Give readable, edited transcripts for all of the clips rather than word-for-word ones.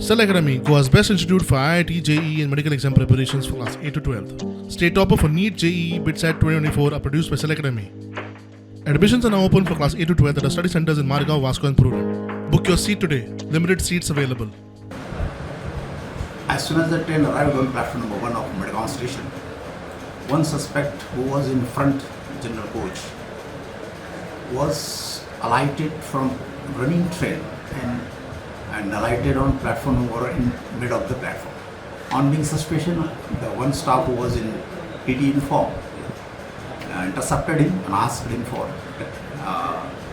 Cell Academy, Goa's best institute for IIT, JEE and medical exam preparations for class 8 to 12. State topper for NEET, JEE, BITSAT 2024 are produced by Cell Academy. Admissions are now open for class 8 to 12 at our study centers in Madgaon, Vasco and Prudent. Book your seat today. Limited seats available. As soon as the train arrived on platform number 1 of Madgaon station, one suspect who was in front general coach was alighted from running train and alighted on platform number in mid of the platform. On being suspicion, the one staff who was in TT uniform intercepted him and asked him for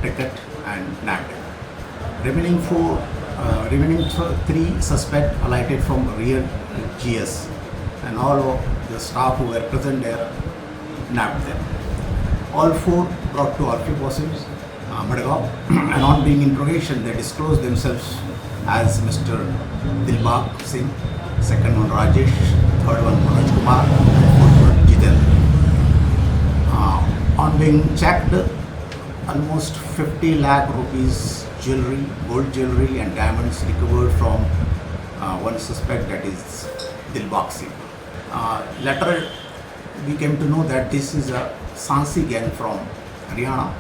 ticket and nabbed him. Remaining three suspects alighted from rear GS, and all of the staff who were present there nabbed them. All four brought to RPF Madgaon, and on being interrogation, they disclosed themselves as Mr. Dilbag Singh, second one Rajesh, third one Manoj Kumar, and fourth one Jitendra. On being checked, almost 50 lakh rupees jewellery, gold jewellery and diamonds recovered from one suspect, that is Dilbag Singh. Later we came to know that this is a Sahashi gang from Haryana.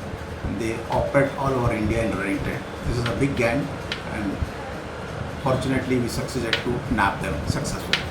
They operate all over India in running trade. This is a big gang, and fortunately we succeeded to nab them successfully.